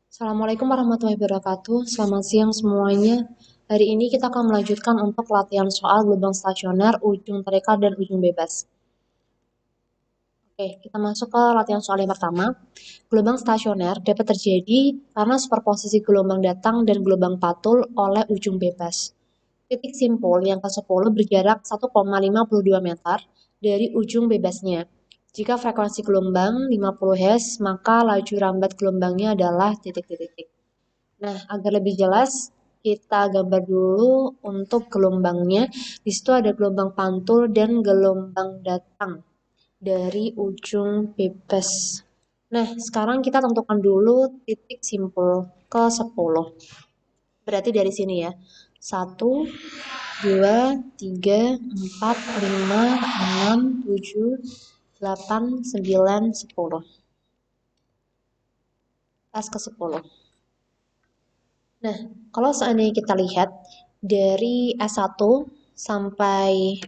Assalamualaikum warahmatullahi wabarakatuh. Selamat siang semuanya. Hari ini kita akan melanjutkan untuk latihan soal gelombang stasioner, ujung terikat, dan ujung bebas. Oke, kita masuk ke latihan soal yang pertama. Gelombang stasioner dapat terjadi karena superposisi gelombang datang dan gelombang patul oleh ujung bebas. Titik simpul yang ke-10 berjarak 1,52 meter dari ujung bebasnya. Jika frekuensi gelombang 50 Hz, maka laju rambat gelombangnya adalah titik-titik. Nah, agar lebih jelas, kita gambar dulu untuk gelombangnya. Di situ ada gelombang pantul dan gelombang datang dari ujung bebas. Nah, sekarang kita tentukan dulu titik simpul ke-10. Berarti dari sini ya. 1, 2, 3, 4, 5, 6, 7, 8, 9, 10. Tas ke-10. Nah, kalau seandainya kita lihat dari S1 sampai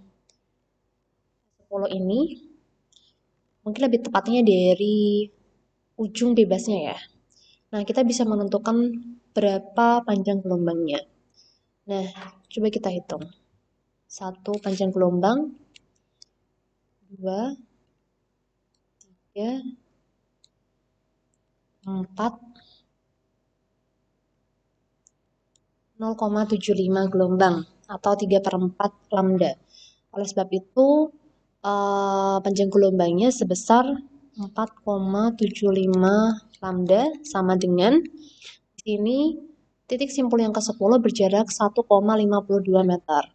10 ini, mungkin lebih tepatnya dari ujung bebasnya ya. Nah, kita bisa menentukan berapa panjang gelombangnya. Nah, coba kita hitung. 1 panjang gelombang, 2, 3, 4, 0,75 gelombang atau 3/4 lambda. Oleh sebab itu, panjang gelombangnya sebesar 4,75 lambda sama dengan di sini titik simpul yang ke-10 berjarak 1,52 meter.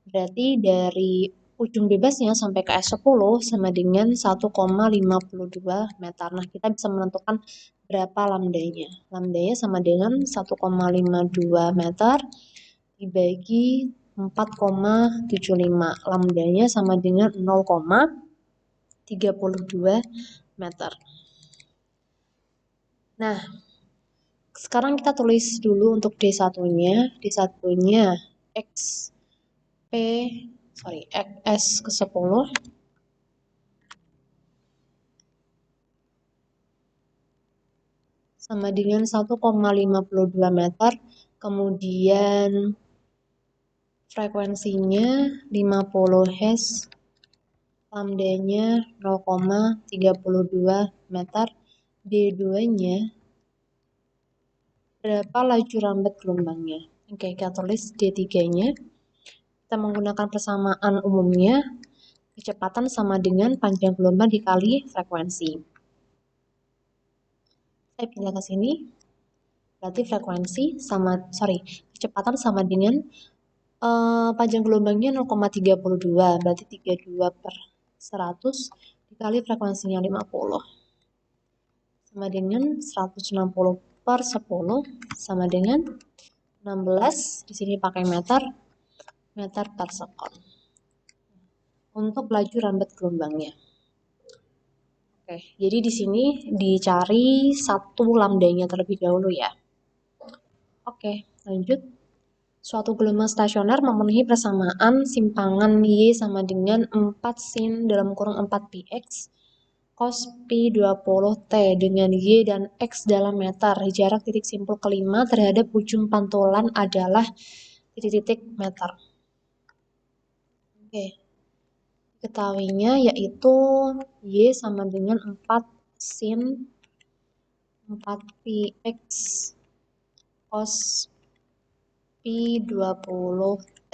Berarti dari ujung bebasnya sampai ke S10 sama dengan 1,52 meter. Nah, kita bisa menentukan berapa lambdanya. Lambdanya sama dengan 1,52 meter dibagi 4,75. Lambdanya sama dengan 0,32 meter. Nah, sekarang kita tulis dulu untuk D1-nya. D1-nya S ke-10 sama dengan 1,52 meter. Kemudian frekuensinya 50 Hz, lambdanya 0,32 meter. D2-nya berapa laju rambat gelombangnya? Oke, kita tulis D3-nya. Kita menggunakan persamaan umumnya, kecepatan sama dengan panjang gelombang dikali frekuensi. Saya pindah ke sini. Berarti kecepatan sama dengan panjang gelombangnya 0,32, berarti 32/100 dikali frekuensinya 50 sama dengan 160/10 sama dengan 16, di sini pakai meter per sekon untuk laju rambat gelombangnya. Oke, jadi di sini dicari satu lambdanya terlebih dahulu ya. Oke, lanjut. Suatu gelombang stasioner memenuhi persamaan simpangan Y sama dengan 4 sin dalam kurung 4 px cos pi 20 T dengan Y dan X dalam meter. Jarak titik simpul kelima terhadap ujung pantulan adalah titik-titik meter. Oke. Ketahuinya yaitu Y sama dengan 4 sin 4 px cos pi 20T.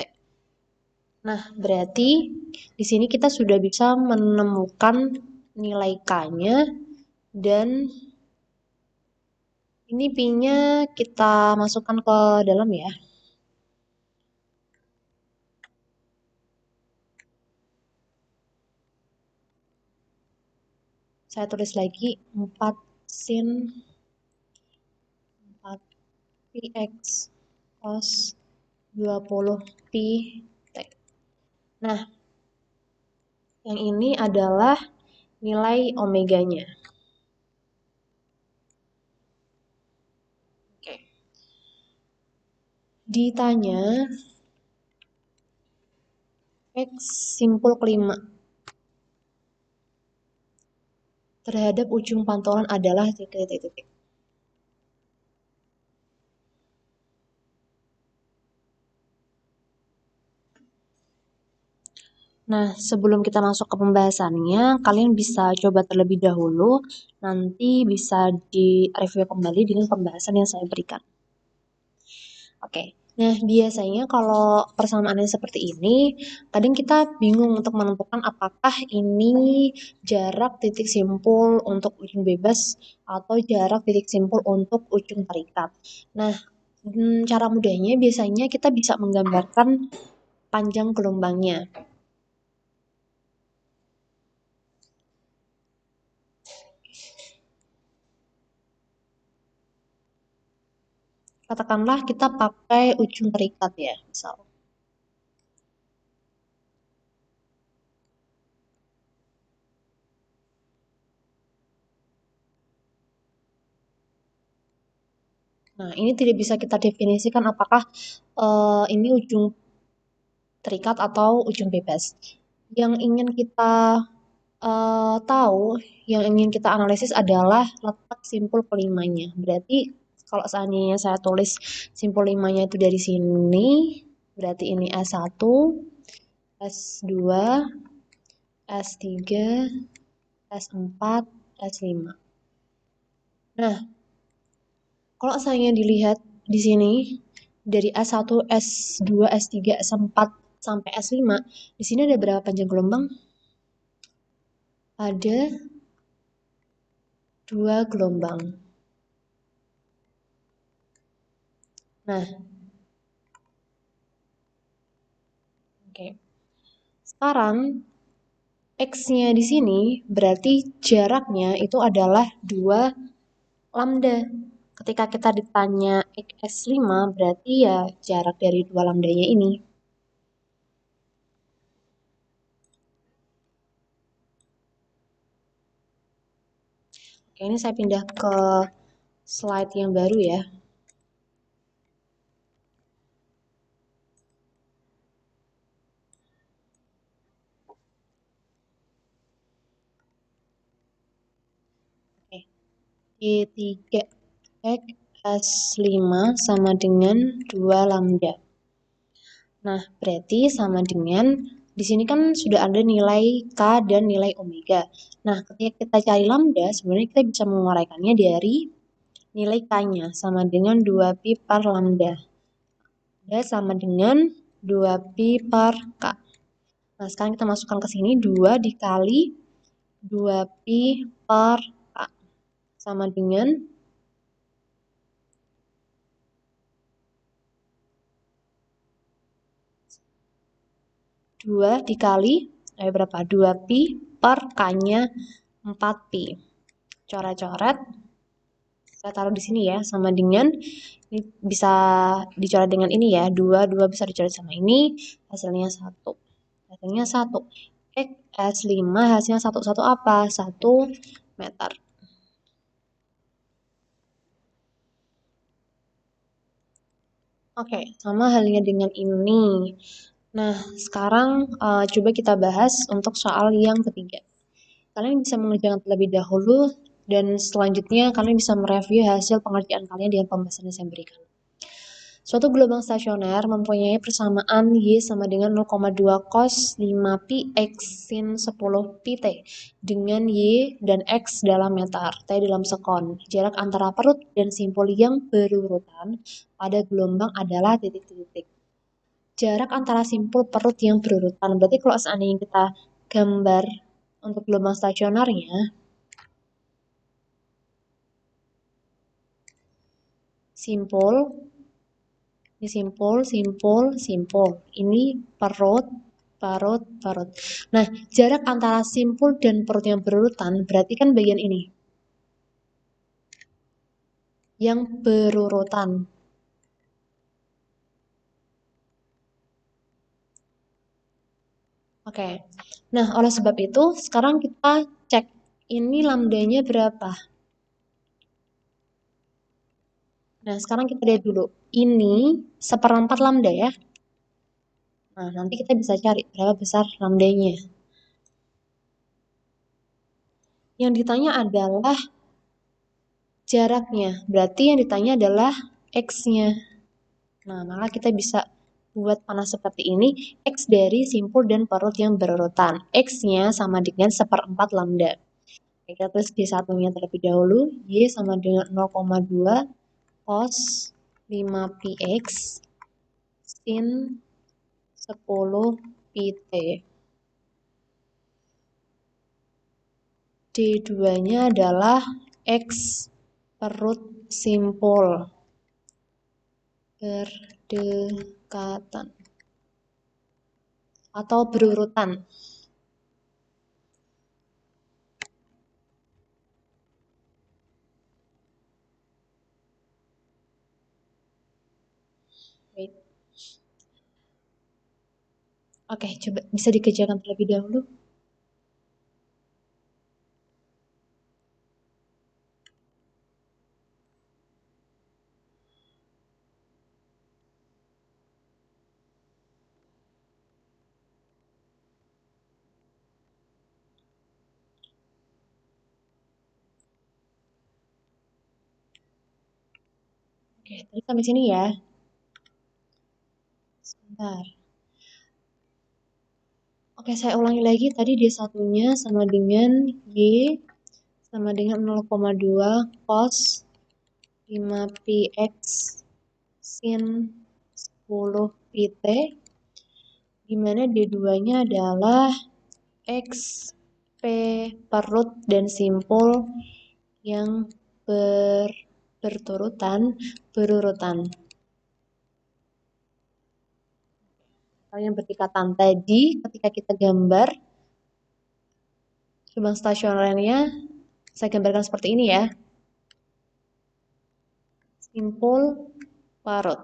Nah, berarti di sini kita sudah bisa menemukan nilai K-nya dan ini pi-nya kita masukkan ke dalam ya. Saya tulis lagi 4 sin 4 px cos 20 pi T. Nah, yang ini adalah nilai omeganya. Oke. Ditanya X simpul kelima terhadap ujung pantulan adalah titik-titik. Nah, sebelum kita masuk ke pembahasannya, kalian bisa coba terlebih dahulu, nanti bisa di-review kembali dengan pembahasan yang saya berikan. Oke, nah biasanya kalau persamaannya seperti ini, kadang kita bingung untuk menentukan apakah ini jarak titik simpul untuk ujung bebas atau jarak titik simpul untuk ujung terikat. Nah, cara mudahnya biasanya kita bisa menggambarkan panjang gelombangnya. Katakanlah kita pakai ujung terikat ya, misal. Nah, ini tidak bisa kita definisikan apakah ini ujung terikat atau ujung bebas. Yang ingin kita tahu, yang ingin kita analisis adalah letak simpul kelimanya. Berarti kalau seandainya saya tulis simpul limanya itu dari sini, berarti ini S1, S2, S3, S4, S5. Nah, kalau saya dilihat di sini dari S1, S2, S3, S4 sampai S5, di sini ada berapa panjang gelombang? Ada 2 gelombang. Nah, oke. Sekarang X-nya di sini berarti jaraknya itu adalah 2 lambda. Ketika kita ditanya X5 berarti ya jarak dari 2 lambdanya ini. Oke, ini saya pindah ke slide yang baru ya. Oke. Y3X S5 sama dengan 2 lambda. Nah, berarti sama dengan di sini kan sudah ada nilai K dan nilai omega. Nah, ketika kita cari lambda, sebenarnya kita bisa menguraikannya dari nilai K-nya sama dengan 2pi per lambda. Dan sama dengan 2pi per K. Nah, sekarang kita masukkan ke sini 2 dikali 2pi per K. Sama dengan 2 dikali berapa? 2pi per K-nya 4pi. Coret-coret. Saya taruh di sini ya, sama dengan ini bisa dicoret dengan ini ya, 2 bisa dicoret sama ini, hasilnya 1. Hasilnya 1. X S5 hasilnya 1. 1 apa? 1 meter. Oke, sama halnya dengan ini. Nah, sekarang coba kita bahas untuk soal yang ketiga. Kalian bisa mengerjakan terlebih dahulu dan selanjutnya kalian bisa mereview hasil pengerjaan kalian dengan pembahasan yang saya berikan. Suatu gelombang stasioner mempunyai persamaan Y sama dengan 0,2 cos 5pi X sin 10 pi T dengan Y dan X dalam meter, T dalam sekon. Jarak antara perut dan simpul yang berurutan pada gelombang adalah titik-titik. Jarak antara simpul perut yang berurutan. Berarti kalau seandainya kita gambar untuk gelombang stasionernya, simpul, ini simpul, simpul, simpul. Ini perut, perut, perut. Nah, jarak antara simpul dan perut yang berurutan berarti kan bagian ini. Yang berurutan. Oke. Nah, oleh sebab itu, sekarang kita cek ini lambdanya berapa. Nah, sekarang kita lihat dulu. Ini 1/4 lambda ya. Nah, nanti kita bisa cari berapa besar lambdanya. Yang ditanya adalah jaraknya. Berarti yang ditanya adalah X-nya. Nah, maka kita bisa buat panah seperti ini, X dari simpul dan perut yang berurutan. X-nya sama dengan 1/4 lambda. Kita tulis D1-nya terlebih dahulu. Y sama dengan 0,2 cos 5px sin 10 pt. D2-nya adalah X perut simpul berdekatan atau berurutan. Wait. Oke, coba bisa dikerjakan terlebih dahulu. Oke, tadi sampai sini ya. Sebentar. Oke, saya ulangi lagi. Tadi D1-nya sama dengan Y sama dengan 0,2 cos 5px sin 10 pt, di mana D2-nya adalah X P perut dan simpul yang berurutan. Kalau yang berdekatan tadi, ketika kita gambar lubang stasionernya, saya gambarkan seperti ini ya. Simpul parut.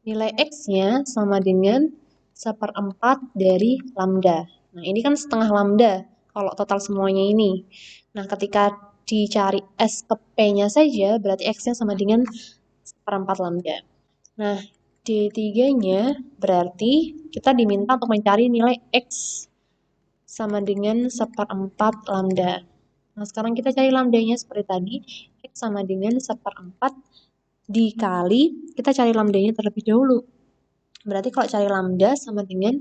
Nilai X-nya sama dengan 1/4 dari lambda. Nah, ini kan setengah lambda kalau total semuanya ini. Nah, ketika dicari S ke P-nya saja, berarti X-nya sama dengan 1/4 lambda. Nah, D3-nya berarti kita diminta untuk mencari nilai X sama dengan 1/4 lambda. Nah, sekarang kita cari lambdanya seperti tadi. X sama dengan 1/4 dikali, kita cari lambdanya terlebih dahulu. Berarti kalau cari lambda sama dengan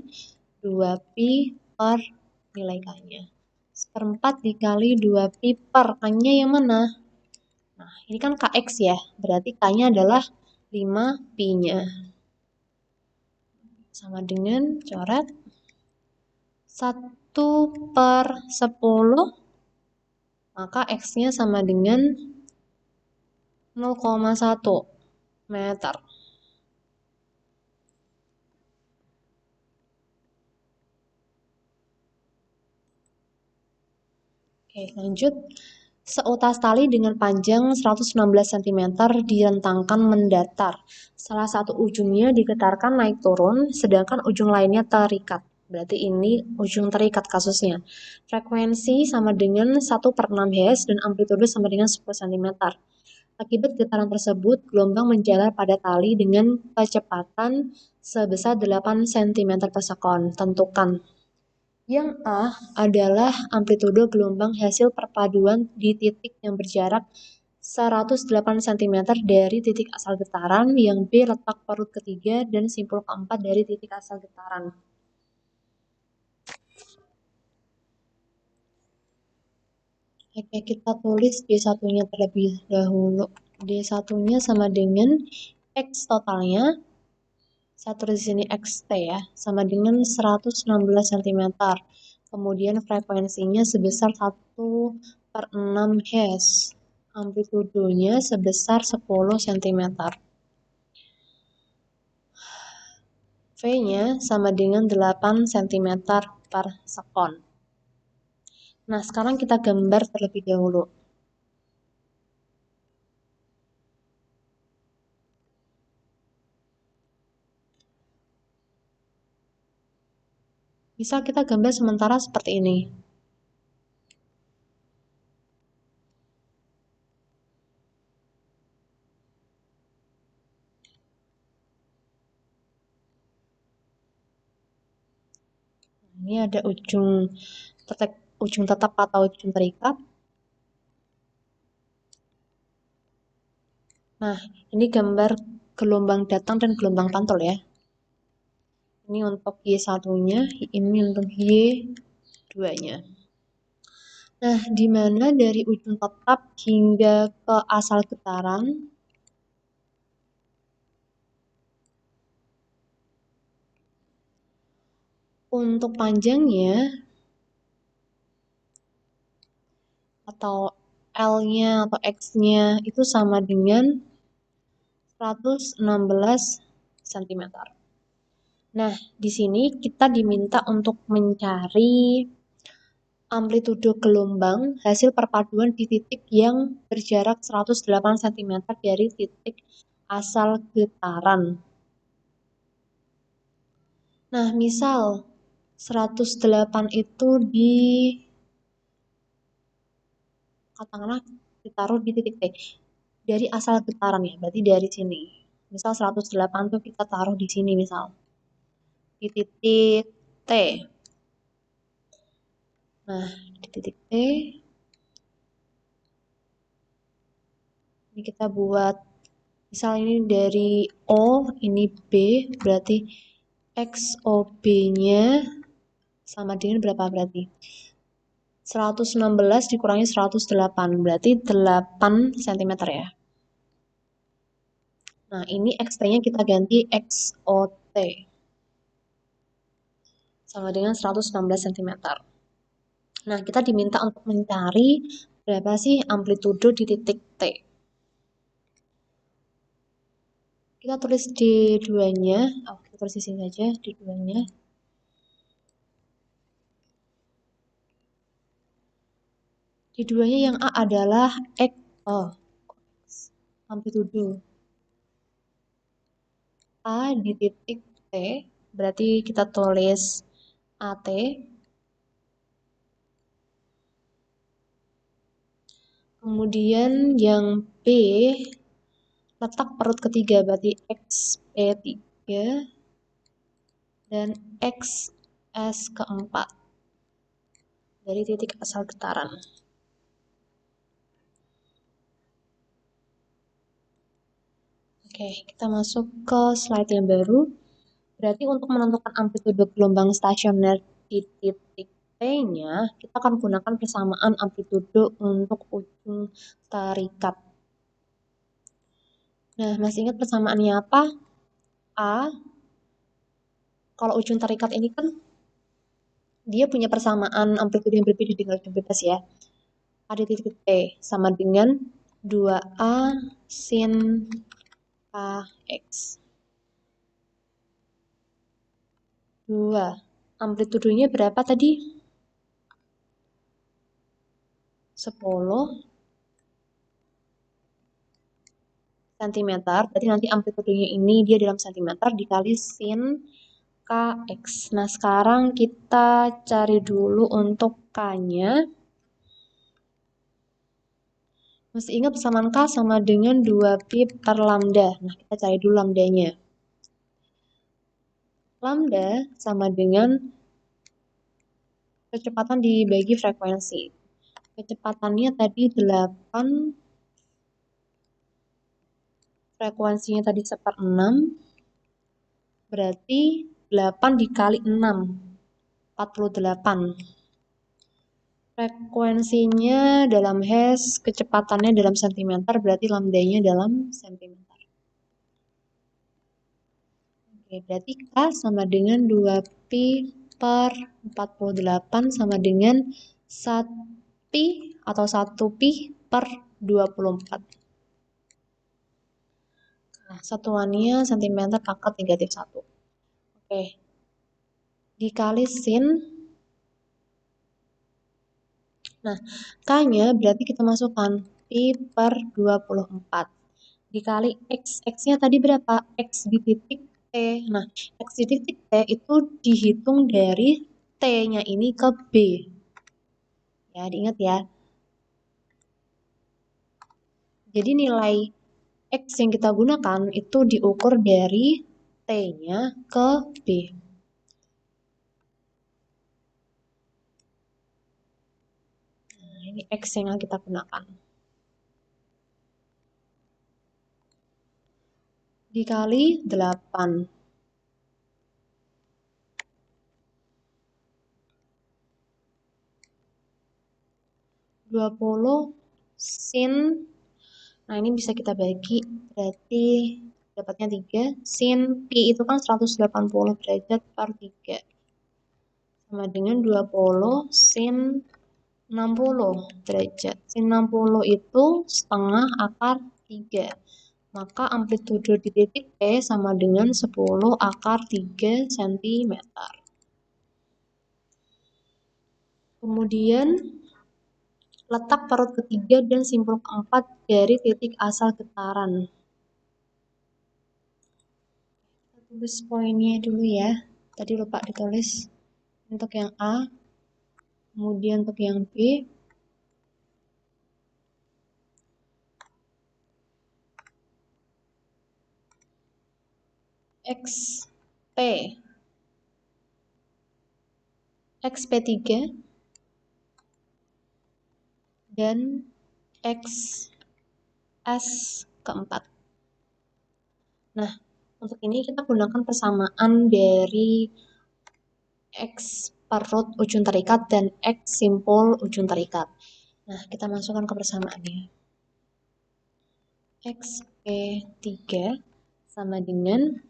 2pi per nilai K-nya. 1/4 dikali 2pi per K-nya yang mana? Nah, ini kan Kx ya. Berarti K-nya adalah 5pi-nya. Sama dengan coret 1/10, maka X-nya sama dengan 0,1 meter. Oke, lanjut. Seutas tali dengan panjang 116 cm direntangkan mendatar. Salah satu ujungnya digetarkan naik turun, sedangkan ujung lainnya terikat. Berarti ini ujung terikat kasusnya. Frekuensi sama dengan 1/6 Hz dan amplitudo sama dengan 10 cm. Akibat getaran tersebut, gelombang menjalar pada tali dengan kecepatan sebesar 8 cm per sekon. Tentukan. Yang A adalah amplitudo gelombang hasil perpaduan di titik yang berjarak 108 cm dari titik asal getaran, yang B letak perut ketiga dan simpul keempat dari titik asal getaran. Oke, kita tulis D1-nya terlebih dahulu. D1-nya sama dengan X totalnya, saya tulis di sini XT ya, sama dengan 116 cm. Kemudian frekuensinya sebesar 1/6 Hz. Amplitudonya sebesar 10 cm. V-nya sama dengan 8 cm per sekon. Nah, sekarang kita gambar terlebih dahulu. Bisa kita gambar sementara seperti ini. Ini ada ujung tetap atau ujung terikat. Nah, ini gambar gelombang datang dan gelombang pantul ya. Ini untuk Y1-nya, ini untuk Y2-nya. Nah, di mana dari ujung tetap hingga ke asal getaran, untuk panjangnya atau L-nya atau X-nya itu sama dengan 116 cm. Nah, di sini kita diminta untuk mencari amplitudo gelombang hasil perpaduan di titik yang berjarak 108 cm dari titik asal getaran. Nah, misal 108 itu katakanlah ditaruh di titik T. Dari asal getaran ya, berarti dari sini. Misal 108 tuh kita taruh di sini misal. Di titik T. Nah, di titik T ini kita buat misal ini dari O, ini B, berarti XOB-nya sama dengan berapa berarti? 116 dikurangi 108, berarti 8 cm ya. Nah, ini XT-nya kita ganti XOT. Sama dengan 116 cm. Nah, kita diminta untuk mencari berapa sih amplitudo di titik T. Kita tulis di D2-nya, kita tulis di sini saja, D2-nya. D2-nya yang A adalah amplitudo. A di titik T, berarti kita tulis AT. Kemudian yang B, letak perut ketiga, berarti XP3 dan XS keempat dari titik asal getaran. Oke, kita masuk ke slide yang baru. Berarti untuk menentukan amplitudo gelombang stasioner di titik T-nya, kita akan gunakan persamaan amplitudo untuk ujung tarikat. Nah, masih ingat persamaannya apa? A, kalau ujung tarikat ini kan dia punya persamaan amplitudo yang berbeda dengan ujung bebas ya. A di titik T sama dengan 2A sin KX. 2. Amplitudonya berapa tadi? 10 cm. Berarti nanti amplitudonya ini dia dalam cm dikali sin KX. Nah, sekarang kita cari dulu untuk K-nya. Masih ingat persamaan K sama dengan 2pi per lambda. Nah, kita cari dulu lambdanya. Lambda sama dengan kecepatan dibagi frekuensi. Kecepatannya tadi 8, frekuensinya tadi 1/6, berarti 8 dikali 6, 48. Frekuensinya dalam hertz, kecepatannya dalam cm, berarti lambdanya dalam cm. Oke, berarti K sama dengan 2pi per 48 sama dengan 1pi atau 1pi per 24. Nah, satuannya cm pangkat negatif 1. Oke. Dikali sin. Nah, K-nya berarti kita masukkan pi per 24. Dikali X. X-nya tadi berapa? X di titik T. Nah, X di titik T itu dihitung dari T-nya ini ke B. Ya, diingat ya. Jadi nilai X yang kita gunakan itu diukur dari T-nya ke B. Nah, ini X yang kita gunakan. dikali 8. 20 sin, nah ini bisa kita bagi, berarti dapatnya 3. Sin pi itu kan 180 derajat per 3. Sama dengan 20 sin 60 derajat. Sin 60 itu setengah akar 3. Maka amplitudo di titik P sama dengan 10 akar 3 cm. Kemudian letak parut ketiga dan simpul keempat dari titik asal getaran. Kita tulis poinnya dulu ya. Tadi lupa ditulis untuk yang A, kemudian untuk yang B. XP XP3 dan XS keempat. Nah, untuk ini kita gunakan persamaan dari X parut ujung terikat dan X simpul ujung terikat. Nah, kita masukkan ke persamaannya. XP3 sama dengan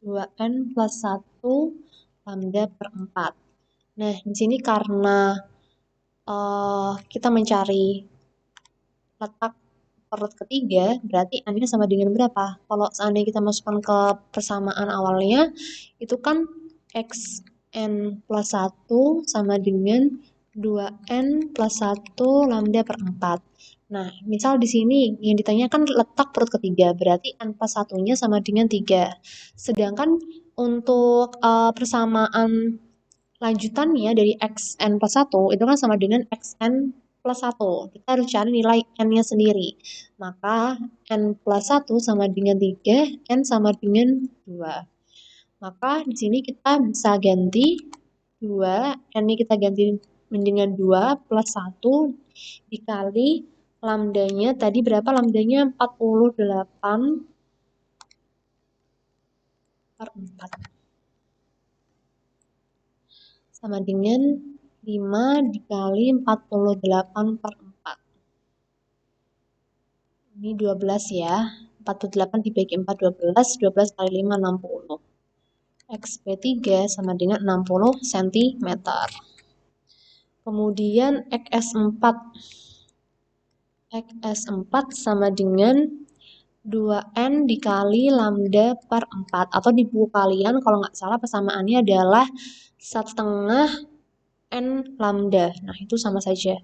2N plus 1 lambda per 4. Nah, di sini karena kita mencari letak parut ketiga, berarti N-nya sama dengan berapa? Kalau seandainya kita masukkan ke persamaan awalnya, itu kan XN plus 1 sama dengan 2N plus 1 lambda per 4. Nah, misal di sini yang ditanyakan letak parut ketiga, berarti N plus 1-nya sama dengan 3. Sedangkan untuk persamaan lanjutannya dari xn plus 1 itu kan sama dengan xn plus 1. Kita harus cari nilai n-nya sendiri. Maka n plus 1 sama dengan 3, n sama dengan 2. Maka di sini kita bisa ganti 2, n-nya kita ganti dengan 2 plus 1 dikali lambdanya. Tadi berapa lambdanya? 48 per 4. Sama dengan 5 dikali 48 per 4. Ini 12 ya. 48 dibagi 4, 12. 12 kali 5, 60. XP3 sama dengan 60 cm. Kemudian XS4. XS4 sama dengan 2N dikali lambda per 4. Atau di buku kalian kalau nggak salah persamaannya adalah setengah N lambda. Nah, itu sama saja.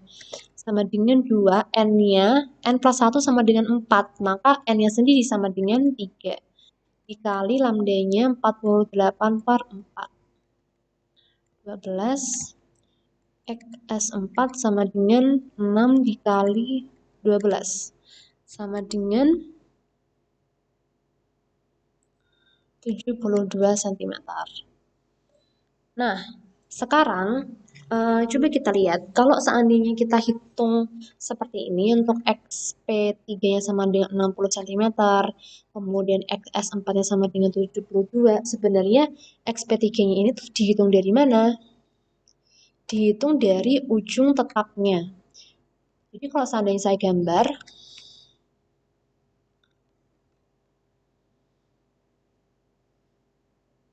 Sama dengan 2, N-nya, N plus 1 sama dengan 4. Maka N-nya sendiri sama dengan 3. Dikali lambdanya 48 per 4. 12. XS4 sama dengan 6 dikali 12. Sama dengan 72 cm. Nah, sekarang coba kita lihat, kalau seandainya kita hitung seperti ini untuk XP3-nya sama dengan 60 cm, kemudian XS4-nya sama dengan 72, sebenarnya XP3-nya ini tuh dihitung dari mana? Dihitung dari ujung tetapnya. Jadi kalau seandainya saya gambar,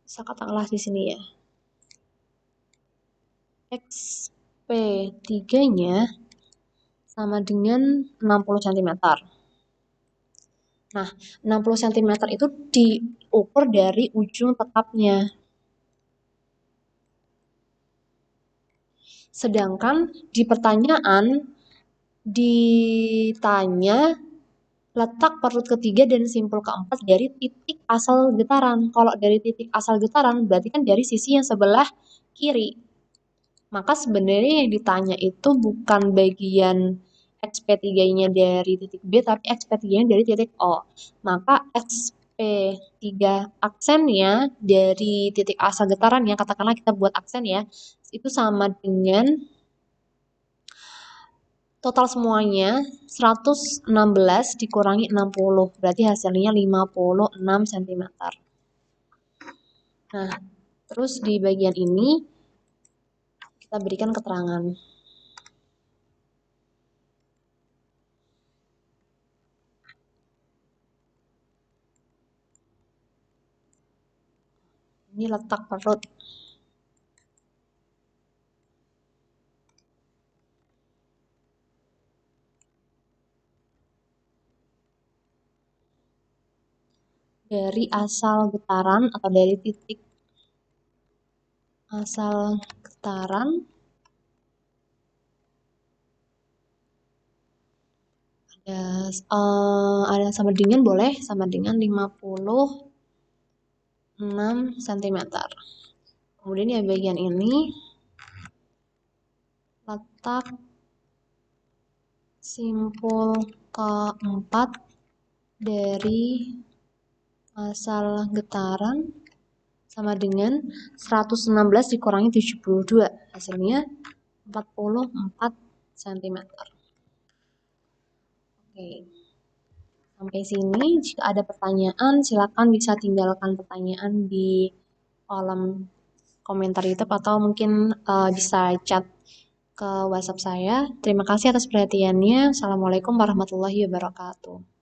saya katakanlah di sini ya. XP3-nya sama dengan 60 cm. Nah, 60 cm itu diukur dari ujung tetapnya. Sedangkan di pertanyaan ditanya letak parut ketiga dan simpul keempat dari titik asal getaran. Kalau dari titik asal getaran berarti kan dari sisi yang sebelah kiri. Maka sebenarnya yang ditanya itu bukan bagian XP3-nya dari titik B, tapi XP3-nya dari titik O. Maka XP3 aksennya dari titik asal getarannya, katakanlah kita buat aksen ya, itu sama dengan Total semuanya 116 dikurangi 60, berarti hasilnya 56 cm. Nah, terus di bagian ini kita berikan keterangan. Ini letak perut. Dari asal getaran atau dari titik asal getaran ada sama dengan boleh sama dengan 56 cm. Kemudian ya bagian ini letak simpul keempat dari asal getaran sama dengan 116 dikurangi 72, hasilnya 44 cm. Oke. Sampai sini, jika ada pertanyaan, silakan bisa tinggalkan pertanyaan di kolom komentar YouTube atau mungkin bisa chat ke WhatsApp saya. Terima kasih atas perhatiannya. Assalamualaikum warahmatullahi wabarakatuh.